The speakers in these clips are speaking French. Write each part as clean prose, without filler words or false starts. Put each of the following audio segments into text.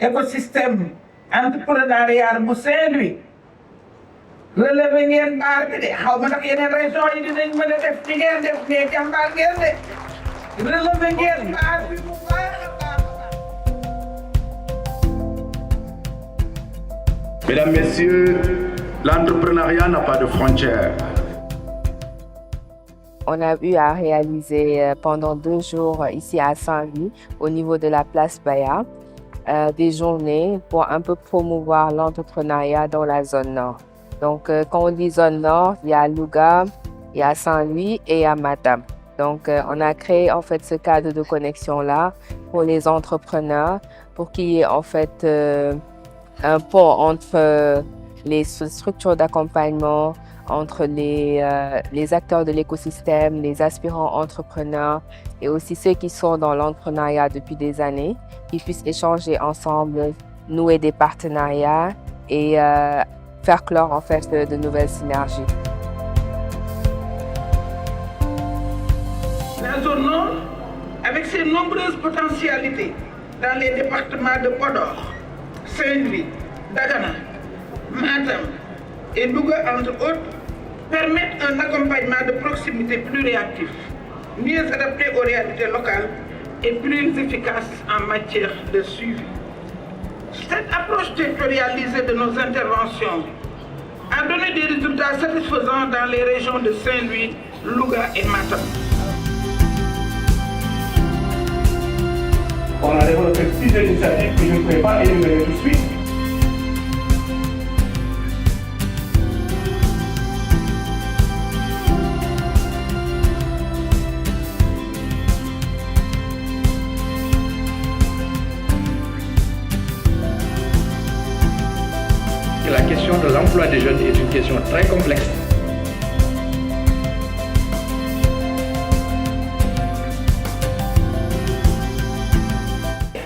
écosystème entrepreneurial bu Saint-Louis relevé ngeen baar bi de xaw ma ndax yeneen région yi dinañ mën a def ni ngeen def mais jàmbaar ngeen de relevé ngeen baar bi bu baax a baax. Mesdames, Messieurs, l'entrepreneuriat n'a pas de frontières. On a eu à réaliser pendant 2 jours ici à Saint-Louis, au niveau de la place Bayard, des journées pour un peu promouvoir l'entrepreneuriat dans la zone nord. Donc, quand on dit zone nord, il y a Louga, il y a Saint-Louis et il y a Matam. Donc, on a créé en fait ce cadre de connexion-là pour les entrepreneurs, pour qu'il y ait en fait un pont entre les structures d'accompagnement, entre les acteurs de l'écosystème, les aspirants entrepreneurs et aussi ceux qui sont dans l'entrepreneuriat depuis des années, qui puissent échanger ensemble, nouer des partenariats et faire clore en fait de nouvelles synergies. La zone nord, avec ses nombreuses potentialités dans les départements de Podor, Saint-Louis, Dagana, Matam et Louga entre autres, permettent un accompagnement de proximité plus réactif, mieux adapté aux réalités locales et plus efficace en matière de suivi. Cette approche territorialisée de nos interventions a donné des résultats satisfaisants dans les régions de Saint-Louis, Louga et Matam. On a développé plusieurs initiatives que je ne pourrais pas énumérer tout de suite. La question de l'emploi des jeunes est une question très complexe.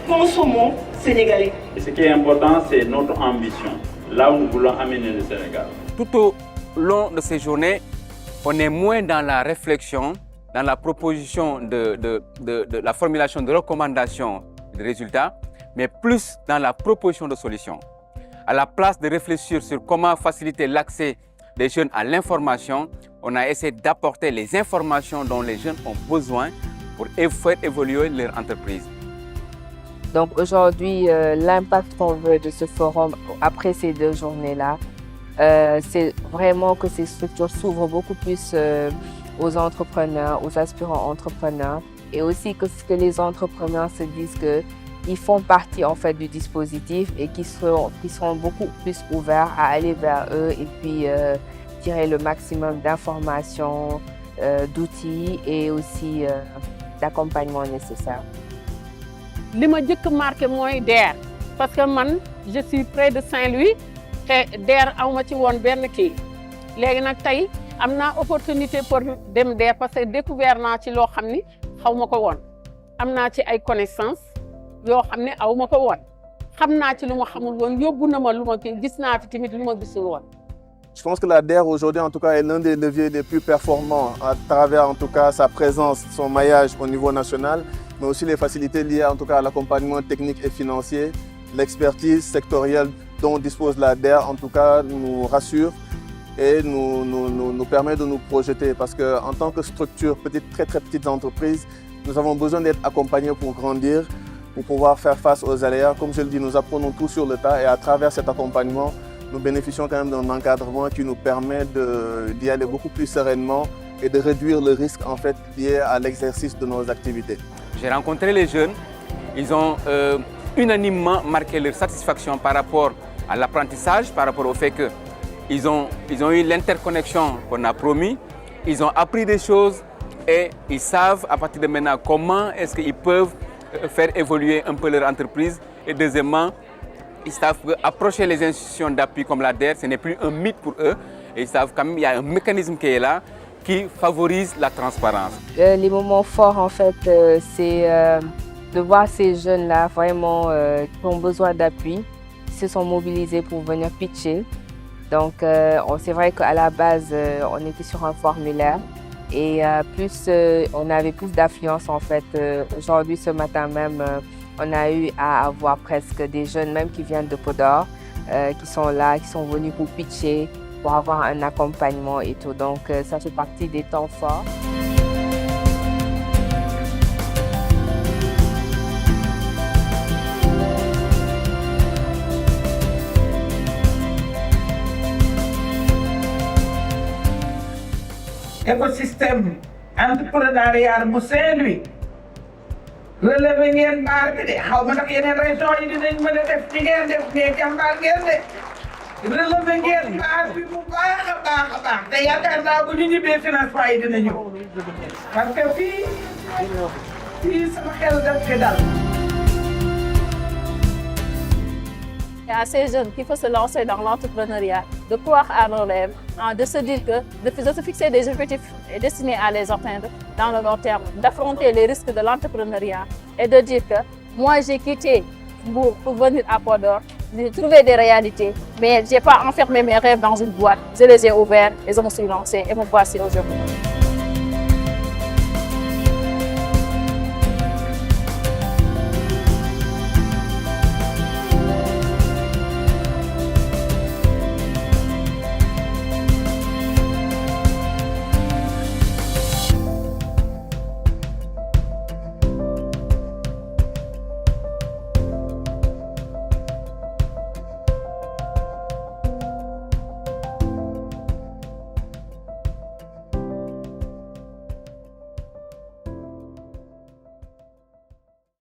Consommons sénégalais. Et ce qui est important, c'est notre ambition, là où nous voulons amener le Sénégal. Tout au long de ces journées, on est moins dans la réflexion, dans la proposition de la formulation de recommandations de résultats, mais plus dans la proposition de solutions. À la place de réfléchir sur comment faciliter l'accès des jeunes à l'information, on a essayé d'apporter les informations dont les jeunes ont besoin pour faire évoluer leur entreprise. Donc aujourd'hui, l'impact qu'on veut de ce forum après ces 2 journées-là, c'est vraiment que ces structures s'ouvrent beaucoup plus aux entrepreneurs, aux aspirants entrepreneurs, et aussi que les entrepreneurs se disent qu'ils font partie en fait du dispositif et qui seront beaucoup plus ouverts à aller vers eux et puis tirer le maximum d'informations, d'outils et aussi d'accompagnement nécessaire. Ce que je marqué c'est DER parce que moi, je suis près de Saint-Louis et DER awma ci won benn kii léegi nag tey am naa opportunité pour dem DER parce que découvert naa ci loo xam ni xaw ma ko woon am naa ci ay connaissances yoo xam ne aw ma ko woon xam naa ci lu ma xamul woon yóbbu na ma lu ma kii gis naa fi tamit lu ma gisul woon. Je pense que la DER aujourd'hui en tout cas est l'un des leviers les plus performants à travers en tout cas sa présence, son maillage au niveau national, mais aussi les facilités liées en tout cas à l'accompagnement technique et financier, l'expertise sectorielle dont dispose la DER en tout cas nous rassure et nous permet de nous projeter parce qu'en tant que structure, très petites entreprises, nous avons besoin d'être accompagnés pour grandir, pour pouvoir faire face aux aléas. Comme je le dis, nous apprenons tout sur le tas et à travers cet accompagnement, nous bénéficions quand même d'un encadrement qui nous permet d'y aller beaucoup plus sereinement et de réduire le risque en fait lié à l'exercice de nos activités. J'ai rencontré les jeunes, ils ont unanimement marqué leur satisfaction par rapport à l'apprentissage, par rapport au fait qu'ils ont eu l'interconnexion qu'on a promis, ils ont appris des choses et ils savent à partir de maintenant comment est-ce qu'ils peuvent faire évoluer un peu leur entreprise. Et deuxièmement, ils savent approcher les institutions d'appui comme la DER, ce n'est plus un mythe pour eux. Et ils savent quand même qu'il y a un mécanisme qui est là, qui favorise la transparence. Les moments forts, en fait, c'est de voir ces jeunes-là vraiment qui ont besoin d'appui, qui se sont mobilisés pour venir pitcher. Donc, c'est vrai qu'à la base, on était sur un formulaire et on avait plus d'affluence, en fait. Aujourd'hui, ce matin même, On a eu à avoir presque des jeunes même qui viennent de Podor, qui sont là, qui sont venus pour pitcher, pour avoir un accompagnement et tout. Donc ça fait partie des temps forts. Écosystème entrepreneurial bu Saint-Louis relevé ngeen baar bi de xaw ma nag yeneen région yi dinañ mën a def ci ngeen def ne jàmbaar ngeen de relevé ngeen baar bi bu baax a baax te yaakaar naa bu ñu ñibbee financement yi dina ñëw parce que fii sama xel def ci dal. Et à ces jeunes qu'il faut se lancer dans l'entrepreneuriat, de croire à nos rêves, de se dire que de se fixer des objectifs destinés à les atteindre dans le long terme, d'affronter les risques de l'entrepreneuriat et de dire que moi j'ai quitté pour venir à Podor, j'ai trouvé des réalités, mais je n'ai pas enfermé mes rêves dans une boîte. Je les ai ouverts et je me suis lancée et me voici aujourd'hui.